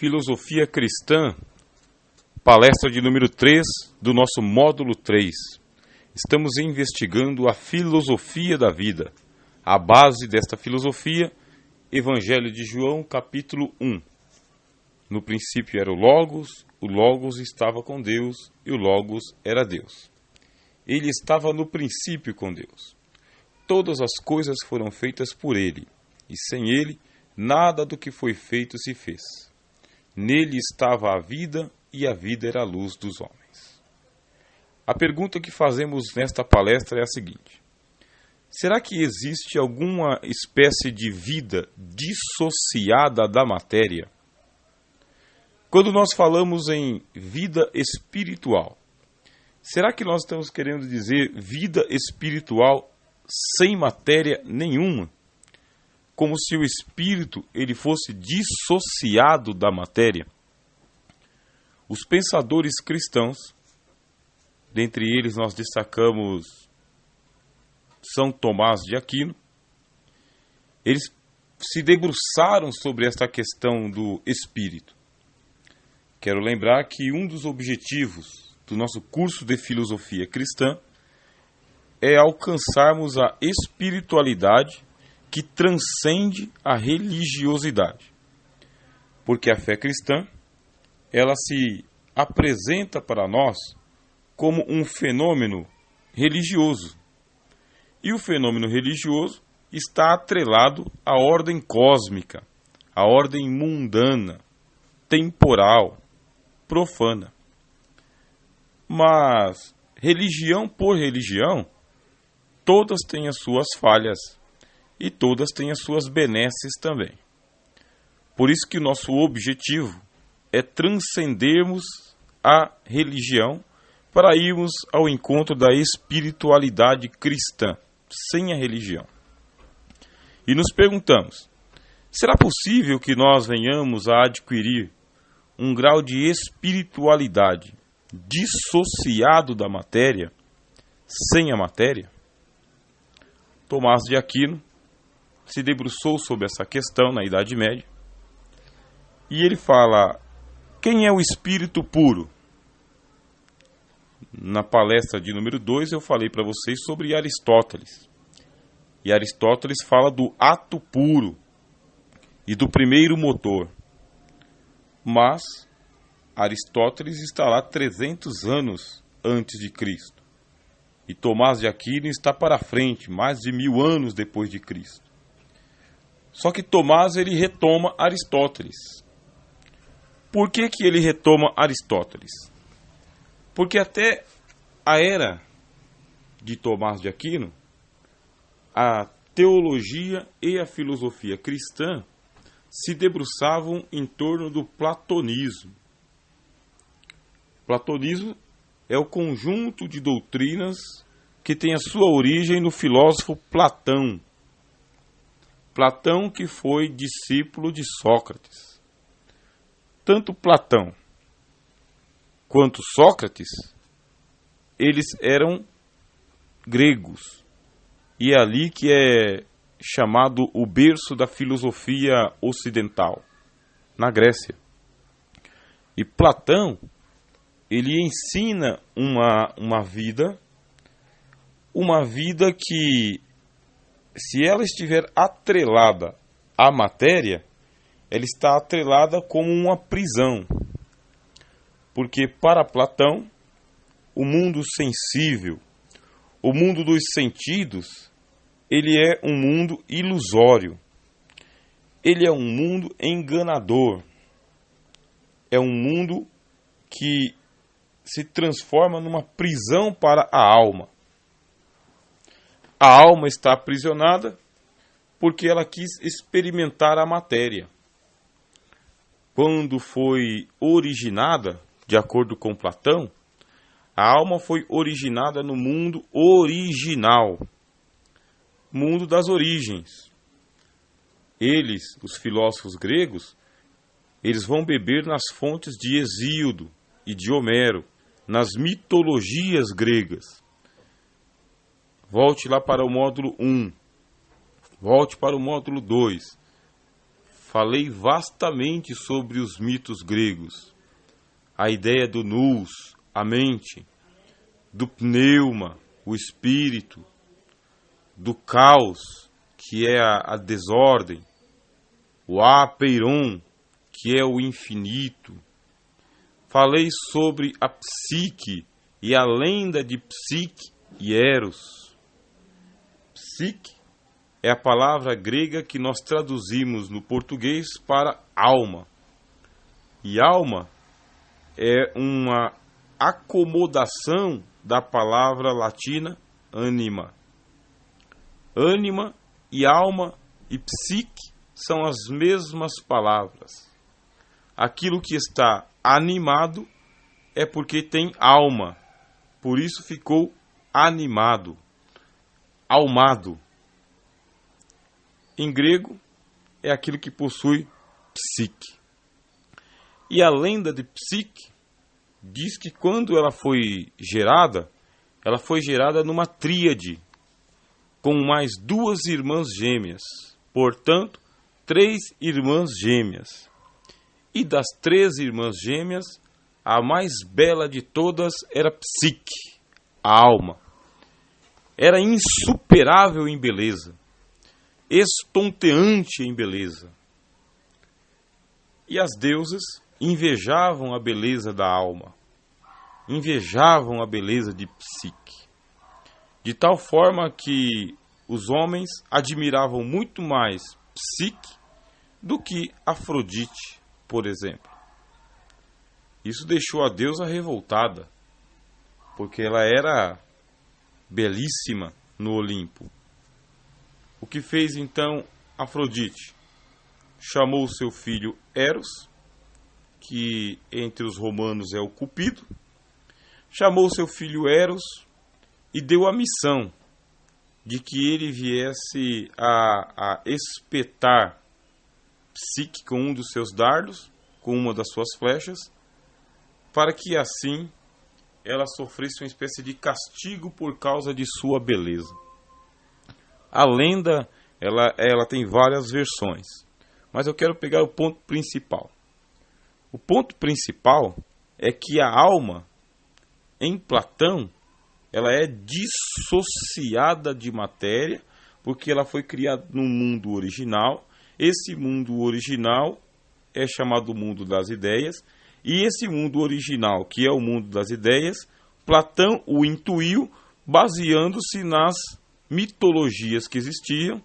Filosofia Cristã, palestra de número 3 do nosso módulo 3. Estamos investigando a filosofia da vida. A base desta filosofia, Evangelho de João, capítulo 1. No princípio era o Logos estava com Deus e o Logos era Deus. Ele estava no princípio com Deus. Todas as coisas foram feitas por ele, e sem ele, nada do que foi feito se fez. Nele estava a vida, e a vida era a luz dos homens. A pergunta que fazemos nesta palestra é a seguinte: será que existe alguma espécie de vida dissociada da matéria? Quando nós falamos em vida espiritual, será que nós estamos querendo dizer vida espiritual sem matéria nenhuma? Como se o espírito ele fosse dissociado da matéria? Os pensadores cristãos, dentre eles nós destacamos São Tomás de Aquino, eles se debruçaram sobre esta questão do espírito. Quero lembrar que um dos objetivos do nosso curso de filosofia cristã é alcançarmos a espiritualidade que transcende a religiosidade. Porque a fé cristã, ela se apresenta para nós como um fenômeno religioso. E o fenômeno religioso está atrelado à ordem cósmica, à ordem mundana, temporal, profana. Mas, religião por religião, todas têm as suas falhas e todas têm as suas benesses também. Por isso que nosso objetivo é transcendermos a religião para irmos ao encontro da espiritualidade cristã, sem a religião. E nos perguntamos, será possível que nós venhamos a adquirir um grau de espiritualidade dissociado da matéria, sem a matéria? Tomás de Aquino se debruçou sobre essa questão na Idade Média e ele fala: quem é o espírito puro? Na palestra de número 2 eu falei para vocês sobre Aristóteles. E Aristóteles fala do ato puro e do primeiro motor. Mas Aristóteles está lá 300 anos antes de Cristo. E Tomás de Aquino está para frente, mais de 1000 anos depois de Cristo. Só que Tomás ele retoma Aristóteles. Por que ele retoma Aristóteles? Porque até a era de Tomás de Aquino, a teologia e a filosofia cristã se debruçavam em torno do platonismo. Platonismo é o conjunto de doutrinas que tem a sua origem no filósofo Platão. Platão que foi discípulo de Sócrates. Tanto Platão quanto Sócrates, eles eram gregos. E é ali que é chamado o berço da filosofia ocidental, na Grécia. E Platão, ele ensina uma vida que, se ela estiver atrelada à matéria, ela está atrelada como uma prisão. Porque para Platão, o mundo sensível, o mundo dos sentidos, ele é um mundo ilusório. Ele é um mundo enganador. É um mundo que se transforma numa prisão para a alma. A alma está aprisionada porque ela quis experimentar a matéria. Quando foi originada, de acordo com Platão, a alma foi originada no mundo original, mundo das origens. Eles, os filósofos gregos, eles vão beber nas fontes de Hesíodo e de Homero, nas mitologias gregas. Volte lá para o módulo 1, volte para o módulo 2. falei vastamente sobre os mitos gregos. A ideia do nous, a mente, do pneuma, o espírito, do caos, que é a desordem, o apeiron, que é o infinito. Falei sobre a psique e a lenda de Psique e Eros. Psique é a palavra grega que nós traduzimos no português para alma. E alma é uma acomodação da palavra latina anima. Ânima e alma e psique são as mesmas palavras. Aquilo que está animado é porque tem alma, por isso ficou animado, almado. Em grego, é aquilo que possui psique. E a lenda de Psique diz que quando ela foi gerada numa tríade, com mais 2 irmãs gêmeas, portanto, 3 irmãs gêmeas. E das 3 irmãs gêmeas, a mais bela de todas era Psique, a alma. Era insuperável em beleza, estonteante em beleza. E as deusas invejavam a beleza da alma, invejavam a beleza de Psique, de tal forma que os homens admiravam muito mais Psique do que Afrodite, por exemplo. Isso deixou a deusa revoltada, porque ela era belíssima no Olimpo. O que fez então Afrodite? Chamou seu filho Eros, que entre os romanos é o Cupido, chamou seu filho Eros e deu a missão de que ele viesse a espetar Psique com um dos seus dardos, com uma das suas flechas, para que assim ela sofresse uma espécie de castigo por causa de sua beleza. A lenda ela tem várias versões, mas eu quero pegar o ponto principal. O ponto principal é que a alma, em Platão, ela é dissociada de matéria, porque ela foi criada no mundo original. Esse mundo original é chamado mundo das ideias, e esse mundo original, que é o mundo das ideias, Platão o intuiu baseando-se nas mitologias que existiam,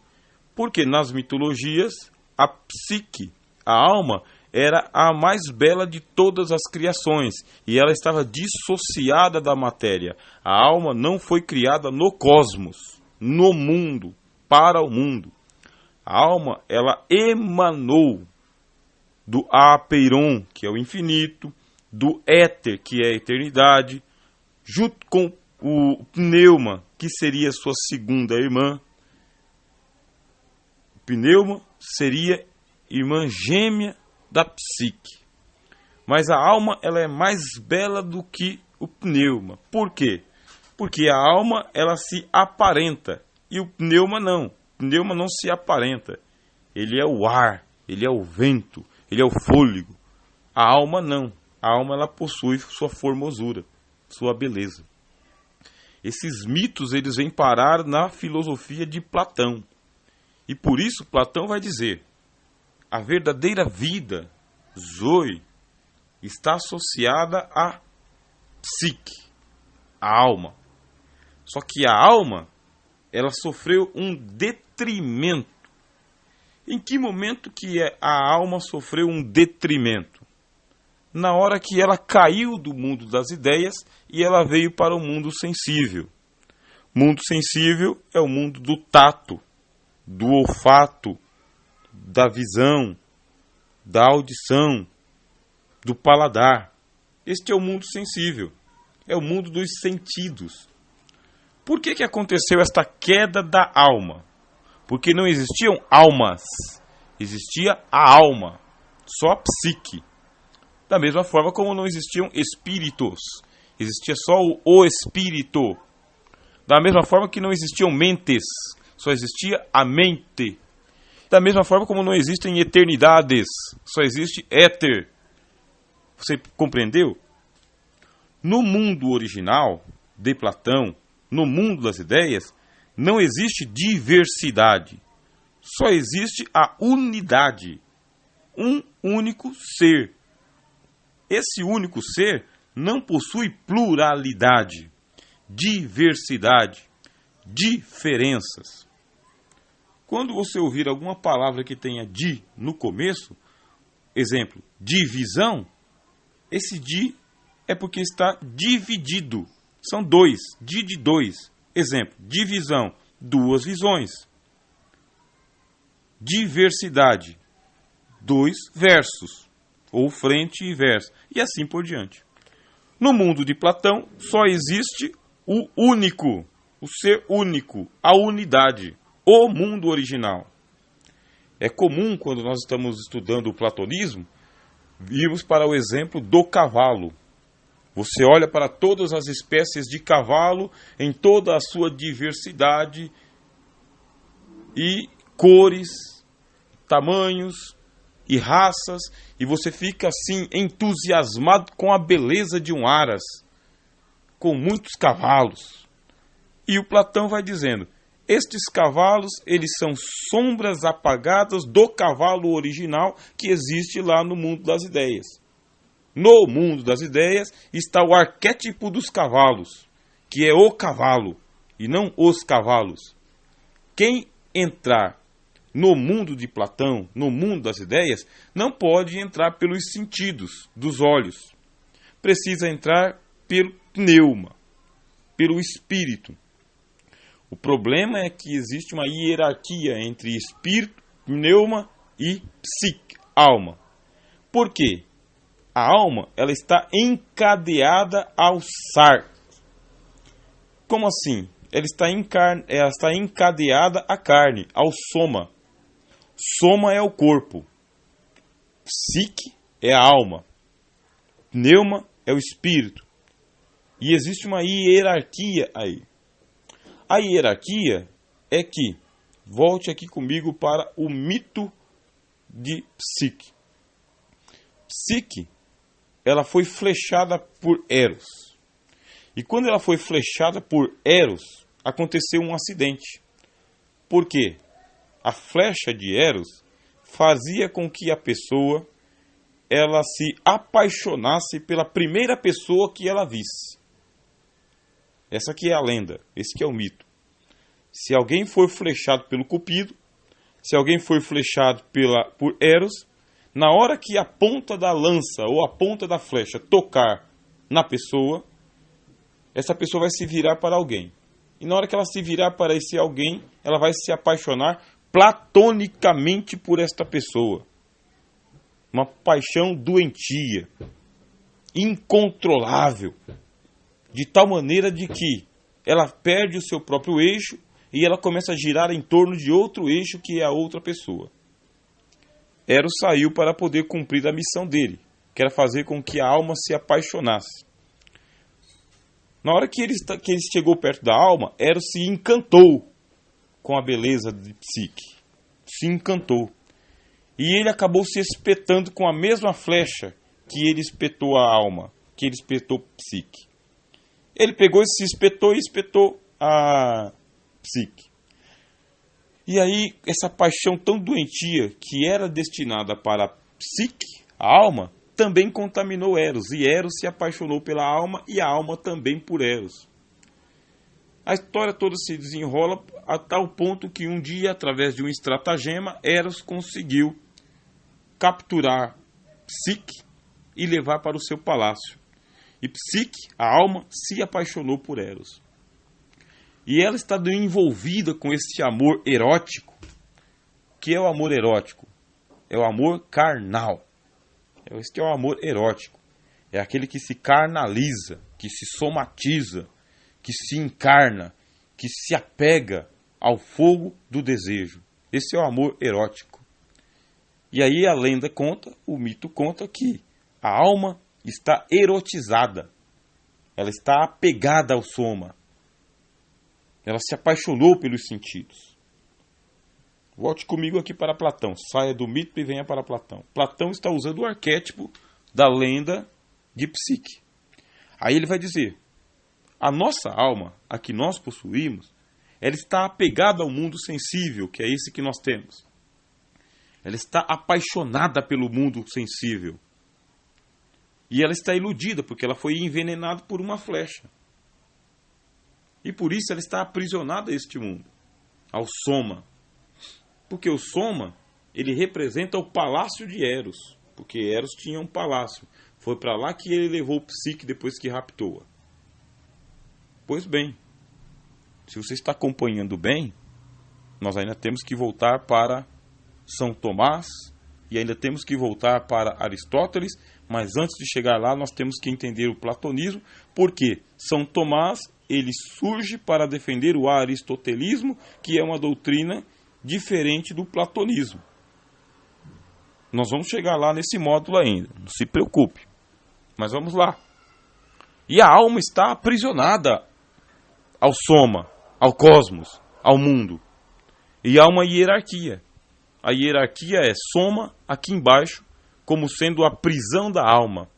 porque nas mitologias a psique, a alma, era a mais bela de todas as criações, e ela estava dissociada da matéria. A alma não foi criada no cosmos, no mundo, para o mundo. A alma, ela emanou do apeiron, que é o infinito, do éter, que é a eternidade, junto com o pneuma, que seria sua segunda irmã. O pneuma seria irmã gêmea da psique. Mas a alma, ela é mais bela do que o pneuma. Por quê? Porque a alma, ela se aparenta e o pneuma não. O pneuma não se aparenta. Ele é o ar, ele é o vento, ele é o fôlego. A alma não. A alma, ela possui sua formosura, sua beleza. Esses mitos, eles vêm parar na filosofia de Platão. E por isso Platão vai dizer: a verdadeira vida, Zoe, está associada à psique, a alma. Só que a alma, ela sofreu um detrimento. Em que momento que a alma sofreu um detrimento? Na hora que ela caiu do mundo das ideias e ela veio para o mundo sensível. Mundo sensível é o mundo do tato, do olfato, da visão, da audição, do paladar. Este é o mundo sensível, é o mundo dos sentidos. Por que aconteceu esta queda da alma? Porque não existiam almas, existia a alma, só a psique. Da mesma forma como não existiam espíritos, existia só o espírito. Da mesma forma que não existiam mentes, só existia a mente. Da mesma forma como não existem eternidades, só existe éter. Você compreendeu? No mundo original de Platão, no mundo das ideias, não existe diversidade. Só existe a unidade. Um único ser. Esse único ser não possui pluralidade, diversidade, diferenças. Quando você ouvir alguma palavra que tenha di no começo, exemplo, divisão, esse di é porque está dividido. São dois, di de dois. Exemplo, divisão, duas visões. Diversidade, dois versos, ou frente e verso, e assim por diante. No mundo de Platão, só existe o único, o ser único, a unidade, o mundo original. É comum, quando nós estamos estudando o platonismo, virmos para o exemplo do cavalo. Você olha para todas as espécies de cavalo em toda a sua diversidade e cores, tamanhos e raças, e você fica assim entusiasmado com a beleza de um aras, com muitos cavalos. E o Platão vai dizendo, estes cavalos, eles são sombras apagadas do cavalo original que existe lá no mundo das ideias. No mundo das ideias está o arquétipo dos cavalos, que é o cavalo, e não os cavalos. Quem entrar no mundo de Platão, no mundo das ideias, não pode entrar pelos sentidos dos olhos. Precisa entrar pelo pneuma, pelo espírito. O problema é que existe uma hierarquia entre espírito, pneuma e psique, alma. Por quê? A alma, ela está encadeada ao sar. Como assim? Ela está encadeada à carne, ao soma. Soma é o corpo. Psique é a alma. Pneuma é o espírito. E existe uma hierarquia aí. A hierarquia é que, volte aqui comigo para o mito de Psique. Psique, ela foi flechada por Eros. E quando ela foi flechada por Eros, aconteceu um acidente. Por quê? A flecha de Eros fazia com que a pessoa ela se apaixonasse pela primeira pessoa que ela visse. Essa aqui é a lenda, esse que é o mito. Se alguém for flechado pelo Cupido, se alguém for flechado por Eros, na hora que a ponta da lança ou a ponta da flecha tocar na pessoa, essa pessoa vai se virar para alguém. E na hora que ela se virar para esse alguém, ela vai se apaixonar platonicamente por esta pessoa. Uma paixão doentia, incontrolável, de tal maneira de que ela perde o seu próprio eixo e ela começa a girar em torno de outro eixo que é a outra pessoa. Eros saiu para poder cumprir a missão dele, que era fazer com que a alma se apaixonasse. Na hora que ele chegou perto da alma, Eros se encantou com a beleza de Psique. Se encantou. E ele acabou se espetando com a mesma flecha que ele espetou a alma, que ele espetou Psique. Ele pegou e se espetou e espetou a Psique. E aí, essa paixão tão doentia que era destinada para Psique, a alma, também contaminou Eros. E Eros se apaixonou pela alma e a alma também por Eros. A história toda se desenrola a tal ponto que um dia, através de um estratagema, Eros conseguiu capturar Psique e levar para o seu palácio. E Psique, a alma, se apaixonou por Eros. E ela está envolvida com esse amor erótico. O que é o amor erótico? É o amor carnal. Esse que é o amor erótico. É aquele que se carnaliza, que se somatiza, que se encarna, que se apega ao fogo do desejo. Esse é o amor erótico. E aí a lenda conta, o mito conta que a alma está erotizada. Ela está apegada ao soma. Ela se apaixonou pelos sentidos. Volte comigo aqui para Platão. Saia do mito e venha para Platão. Platão está usando o arquétipo da lenda de Psique. Aí ele vai dizer, a nossa alma, a que nós possuímos, ela está apegada ao mundo sensível, que é esse que nós temos. Ela está apaixonada pelo mundo sensível. E ela está iludida, porque ela foi envenenada por uma flecha. E por isso ela está aprisionada a este mundo, ao Soma. Porque o Soma, ele representa o palácio de Eros. Porque Eros tinha um palácio. Foi para lá que ele levou Psique depois que raptou-a. Pois bem, se você está acompanhando bem, nós ainda temos que voltar para São Tomás e ainda temos que voltar para Aristóteles, mas antes de chegar lá nós temos que entender o platonismo, porque São Tomás ele surge para defender o aristotelismo, que é uma doutrina diferente do platonismo. Nós vamos chegar lá nesse módulo ainda, não se preocupe. Mas vamos lá. E a alma está aprisionada ao Soma, ao cosmos, ao mundo. E há uma hierarquia. A hierarquia é Soma aqui embaixo, como sendo a prisão da alma.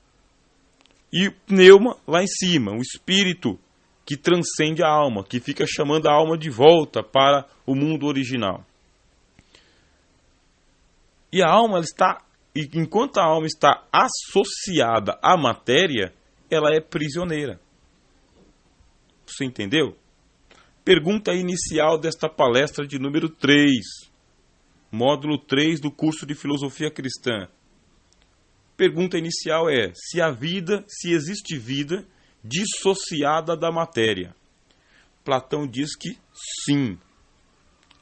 E Pneuma lá em cima, o espírito que transcende a alma, que fica chamando a alma de volta para o mundo original. E a alma, ela está, enquanto a alma está associada à matéria, ela é prisioneira. Você entendeu? Pergunta inicial desta palestra de número 3, módulo 3 do curso de Filosofia Cristã. Pergunta inicial é, se existe vida dissociada da matéria. Platão diz que sim.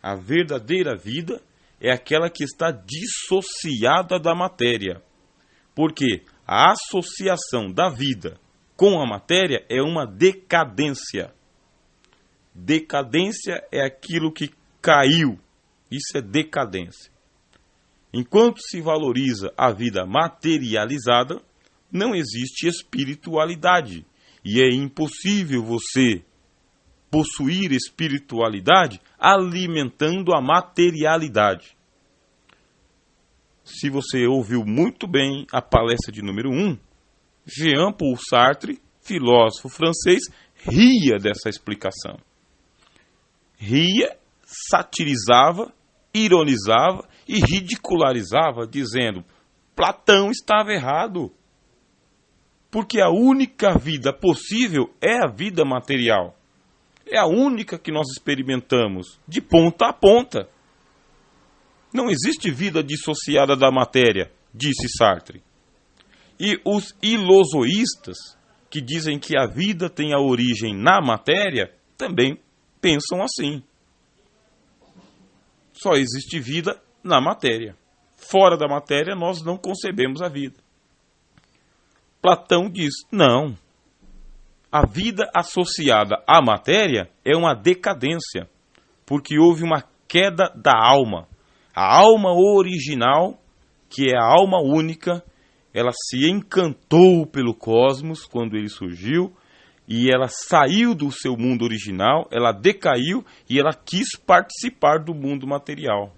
A verdadeira vida é aquela que está dissociada da matéria. Porque a associação da vida com a matéria é uma decadência. Decadência é aquilo que caiu. Isso é decadência. Enquanto se valoriza a vida materializada, não existe espiritualidade. E é impossível você possuir espiritualidade alimentando a materialidade. Se você ouviu muito bem a palestra de número 1, Jean-Paul Sartre, filósofo francês, ria dessa explicação. Ria, satirizava, ironizava e ridicularizava, dizendo: Platão estava errado. Porque a única vida possível é a vida material. É a única que nós experimentamos, de ponta a ponta. Não existe vida dissociada da matéria, disse Sartre. E os ilozoístas, que dizem que a vida tem a origem na matéria, também pensam assim. Só existe vida na matéria. Fora da matéria, nós não concebemos a vida. Platão diz, não. A vida associada à matéria é uma decadência, porque houve uma queda da alma. A alma original, que é a alma única, ela se encantou pelo cosmos quando ele surgiu, e ela saiu do seu mundo original, ela decaiu e ela quis participar do mundo material.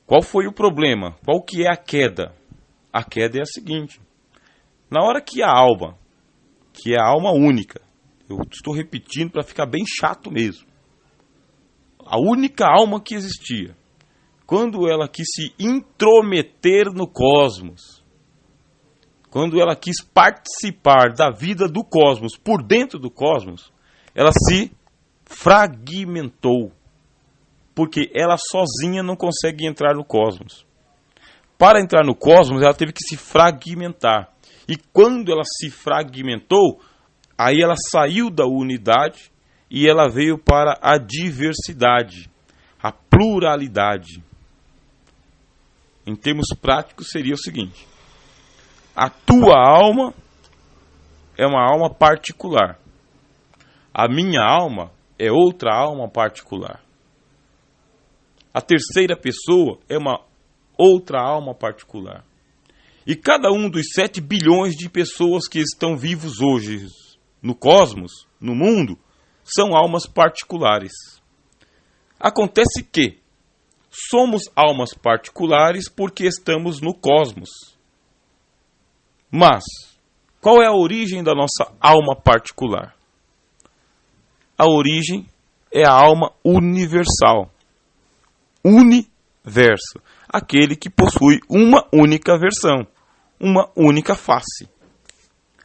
Qual foi o problema? Qual que é a queda? A queda é a seguinte: na hora que a alma, que é a alma única, eu estou repetindo para ficar bem chato mesmo, a única alma que existia, quando ela quis se intrometer no cosmos, quando ela quis participar da vida do cosmos, por dentro do cosmos, ela se fragmentou. Porque ela sozinha não consegue entrar no cosmos. Para entrar no cosmos, ela teve que se fragmentar. E quando ela se fragmentou, aí ela saiu da unidade e ela veio para a diversidade, a pluralidade. Em termos práticos, seria o seguinte: a tua alma é uma alma particular. A minha alma é outra alma particular. A terceira pessoa é uma outra alma particular. E cada um dos 7 bilhões de pessoas que estão vivos hoje no cosmos, no mundo, são almas particulares. Acontece que Somos almas particulares porque estamos no cosmos. Mas, qual é a origem da nossa alma particular? A origem é a alma universal. Universo. Aquele que possui uma única versão, uma única face.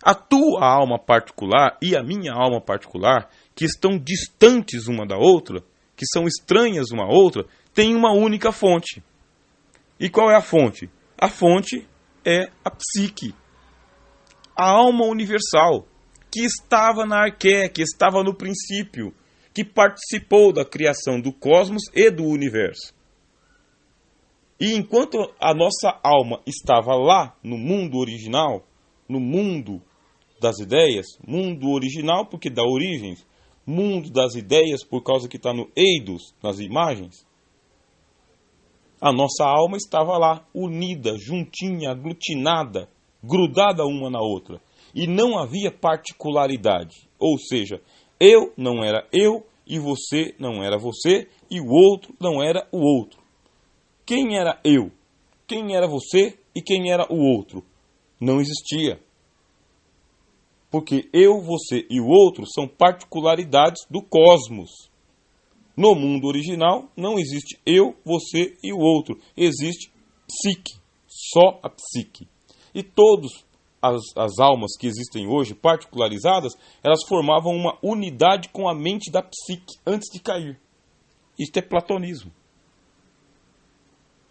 A tua alma particular e a minha alma particular, que estão distantes uma da outra, que são estranhas uma à outra, têm uma única fonte. E qual é a fonte? A fonte é a psique. A alma universal, que estava na arqué, que estava no princípio, que participou da criação do cosmos e do universo. E enquanto a nossa alma estava lá, no mundo original, no mundo das ideias, mundo original porque dá origens, mundo das ideias por causa que está no eidos, nas imagens, a nossa alma estava lá, unida, juntinha, aglutinada, grudada uma na outra. E não havia particularidade. Ou seja, eu não era eu, e você não era você, e o outro não era o outro. Quem era eu? Quem era você e quem era o outro? Não existia. Porque eu, você e o outro são particularidades do cosmos. No mundo original não existe eu, você e o outro. Existe psique, só a psique. E todas as almas que existem hoje, particularizadas, elas formavam uma unidade com a mente da psique antes de cair. Isto é platonismo.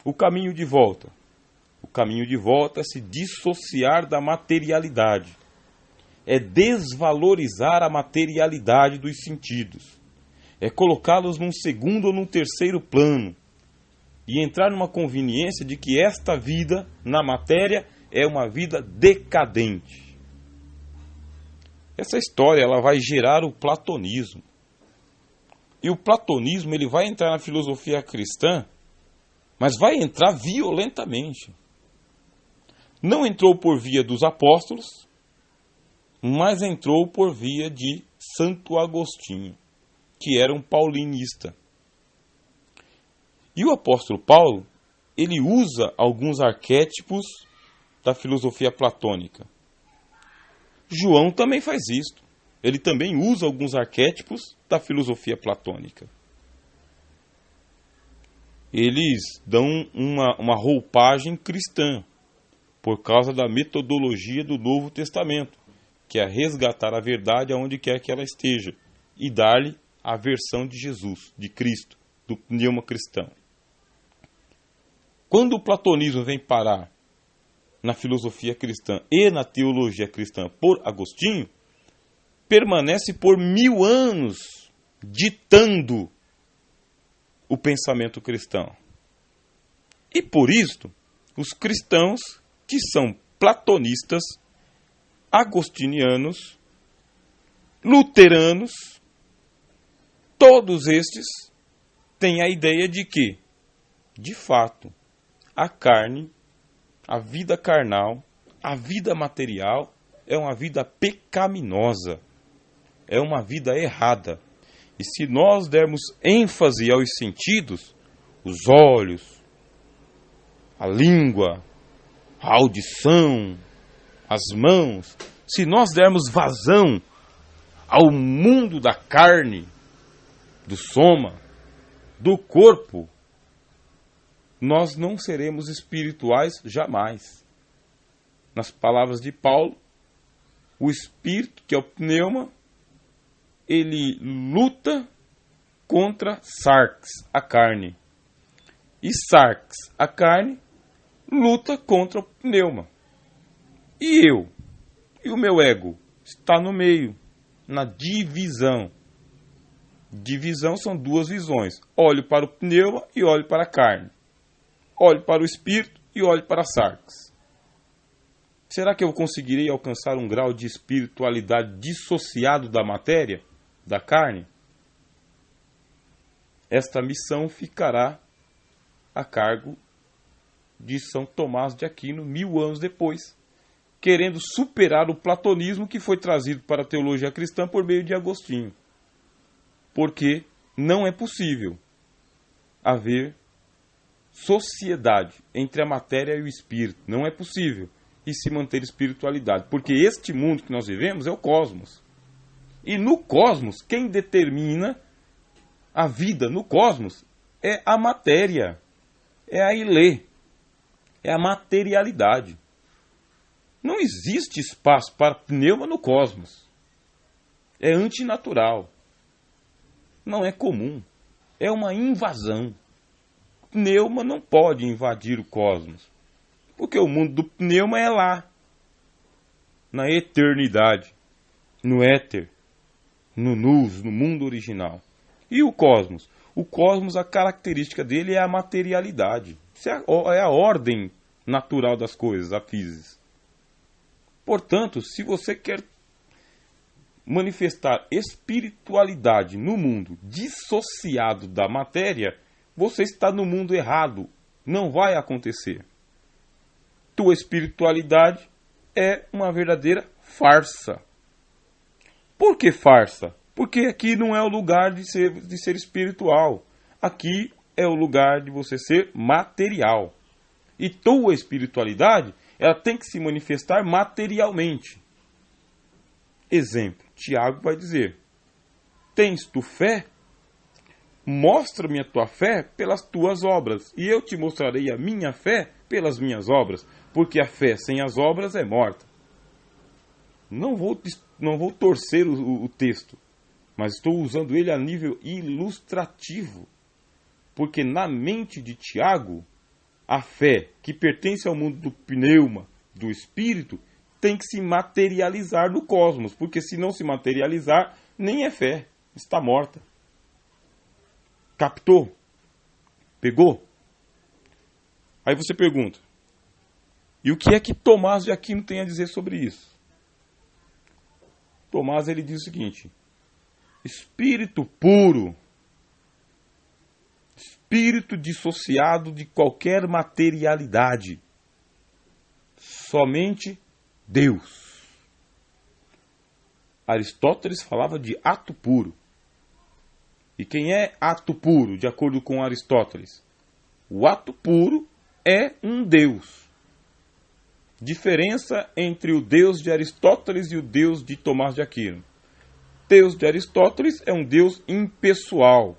O caminho de volta. O caminho de volta é se dissociar da materialidade. É desvalorizar a materialidade dos sentidos. É colocá-los num segundo ou num terceiro plano. E entrar numa conveniência de que esta vida, na matéria, é uma vida decadente. Essa história ela vai gerar o platonismo. E o platonismo ele vai entrar na filosofia cristã, mas vai entrar violentamente. Não entrou por via dos apóstolos, mas entrou por via de Santo Agostinho, que era um paulinista. E o apóstolo Paulo, ele usa alguns arquétipos da filosofia platônica. João também faz isso. Ele também usa alguns arquétipos da filosofia platônica. Eles dão uma roupagem cristã, por causa da metodologia do Novo Testamento, que é resgatar a verdade aonde quer que ela esteja, e dar-lhe a versão de Jesus, de Cristo, do pneuma cristão. Quando o platonismo vem parar na filosofia cristã e na teologia cristã por Agostinho, permanece por 1000 anos ditando o pensamento cristão. E por isto, os cristãos que são platonistas, agostinianos, luteranos, todos estes têm a ideia de que, de fato, a carne, a vida carnal, a vida material é uma vida pecaminosa, é uma vida errada. E se nós dermos ênfase aos sentidos, os olhos, a língua, a audição, as mãos, se nós dermos vazão ao mundo da carne, do soma, do corpo, nós não seremos espirituais jamais. Nas palavras de Paulo, o espírito, que é o pneuma, ele luta contra sarx, a carne. E sarx, a carne, luta contra o pneuma. E eu? E o meu ego? Está no meio, na divisão. Divisão são duas visões. Olho para o pneuma e olho para a carne. Olho para o espírito e olho para a sarx. Será que eu conseguirei alcançar um grau de espiritualidade dissociado da matéria, da carne? Esta missão ficará a cargo de São Tomás de Aquino 1000 anos depois, querendo superar o platonismo que foi trazido para a teologia cristã por meio de Agostinho. Porque não é possível haver sociedade entre a matéria e o espírito. Não é possível. E se manter espiritualidade. Porque este mundo que nós vivemos é o cosmos. E no cosmos, quem determina a vida no cosmos é a matéria. É a ilê. É a materialidade. Não existe espaço para pneuma no cosmos. É antinatural. Não é comum. É uma invasão. Pneuma não pode invadir o cosmos. Porque o mundo do pneuma é lá. Na eternidade. No éter. No nous, no mundo original. E o cosmos? O cosmos, a característica dele é a materialidade. Isso é a ordem natural das coisas, a física. Portanto, se você quer manifestar espiritualidade no mundo dissociado da matéria, você está no mundo errado. Não vai acontecer. Tua espiritualidade é uma verdadeira farsa. Por que farsa? Porque aqui não é o lugar de ser espiritual. Aqui é o lugar de você ser material. E tua espiritualidade, ela tem que se manifestar materialmente. Exemplo, Tiago vai dizer: tens tu fé? Mostra-me a tua fé pelas tuas obras, e eu te mostrarei a minha fé pelas minhas obras, porque a fé sem as obras é morta. Não vou torcer o texto, mas estou usando ele a nível ilustrativo, porque na mente de Tiago, a fé que pertence ao mundo do pneuma, do espírito, tem que se materializar no cosmos, porque se não se materializar, nem é fé, está morta. Captou? Pegou? Aí você pergunta: e o que é que Tomás de Aquino tem a dizer sobre isso? Tomás, ele diz o seguinte: espírito puro, espírito dissociado de qualquer materialidade, somente Deus. Aristóteles falava de ato puro. E quem é ato puro, de acordo com Aristóteles? O ato puro é um Deus. Diferença entre o Deus de Aristóteles e o Deus de Tomás de Aquino. Deus de Aristóteles é um Deus impessoal.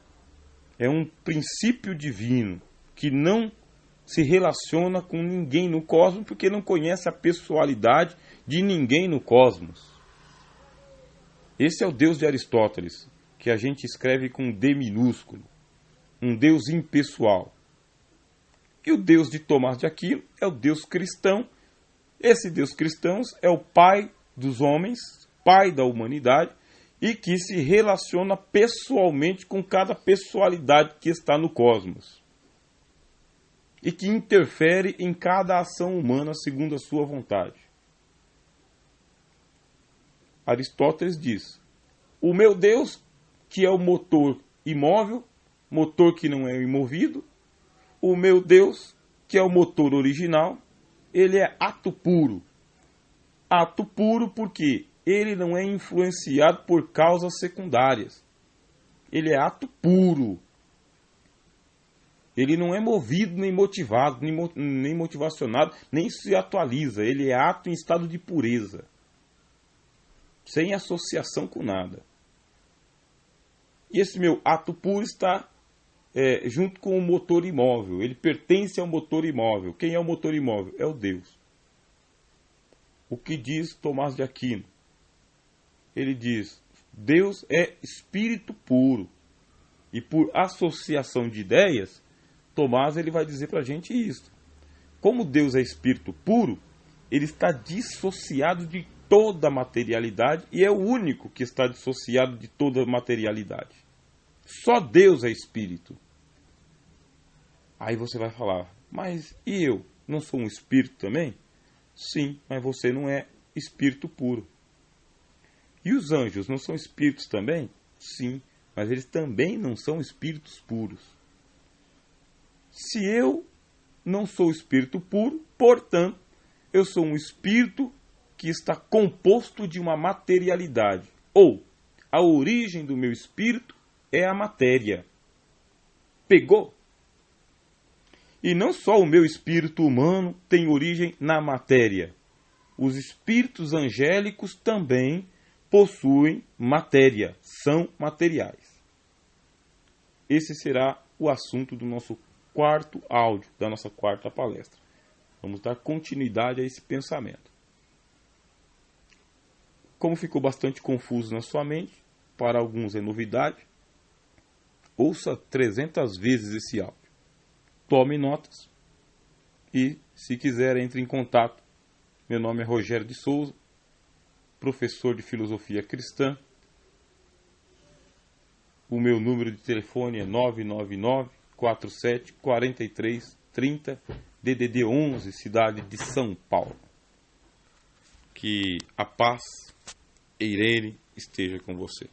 É um princípio divino que não se relaciona com ninguém no cosmos porque não conhece a pessoalidade de ninguém no cosmos. Esse é o Deus de Aristóteles, que a gente escreve com D minúsculo. Um Deus impessoal. E o Deus de Tomás de Aquino é o Deus cristão. Esse Deus cristão é o Pai dos homens, Pai da humanidade, e que se relaciona pessoalmente com cada pessoalidade que está no cosmos. E que interfere em cada ação humana segundo a sua vontade. Aristóteles diz: o meu Deus, que é o motor imóvel, motor que não é imovido, o meu Deus, que é o motor original, ele é ato puro. Ato puro porque ele não é influenciado por causas secundárias. Ele é ato puro. Ele não é movido, nem motivado, nem motivacionado, nem se atualiza. Ele é ato em estado de pureza. Sem associação com nada. E esse meu ato puro está junto com o motor imóvel. Ele pertence ao motor imóvel. Quem é o motor imóvel? É o Deus. O que diz Tomás de Aquino? Ele diz: Deus é espírito puro. E por associação de ideias, Tomás ele vai dizer para a gente isso. Como Deus é espírito puro, ele está dissociado de toda a materialidade e é o único que está dissociado de toda a materialidade. Só Deus é espírito. Aí você vai falar: mas e eu? Não sou um espírito também? Sim, mas você não é espírito puro. E os anjos não são espíritos também? Sim, mas eles também não são espíritos puros. Se eu não sou espírito puro, portanto, eu sou um espírito que está composto de uma materialidade. Ou, a origem do meu espírito é a matéria. Pegou? E não só o meu espírito humano tem origem na matéria. Os espíritos angélicos também possuem matéria, são materiais. Esse será o assunto do nosso quarto áudio, da nossa quarta palestra. Vamos dar continuidade a esse pensamento. Como ficou bastante confuso na sua mente, para alguns é novidade, ouça 300 vezes esse áudio. Tome notas e, se quiser, entre em contato. Meu nome é Rogério de Souza, professor de Filosofia Cristã. O meu número de telefone é 999-47-43-30, DDD 11, cidade de São Paulo. Que a paz, Eirene, esteja com você.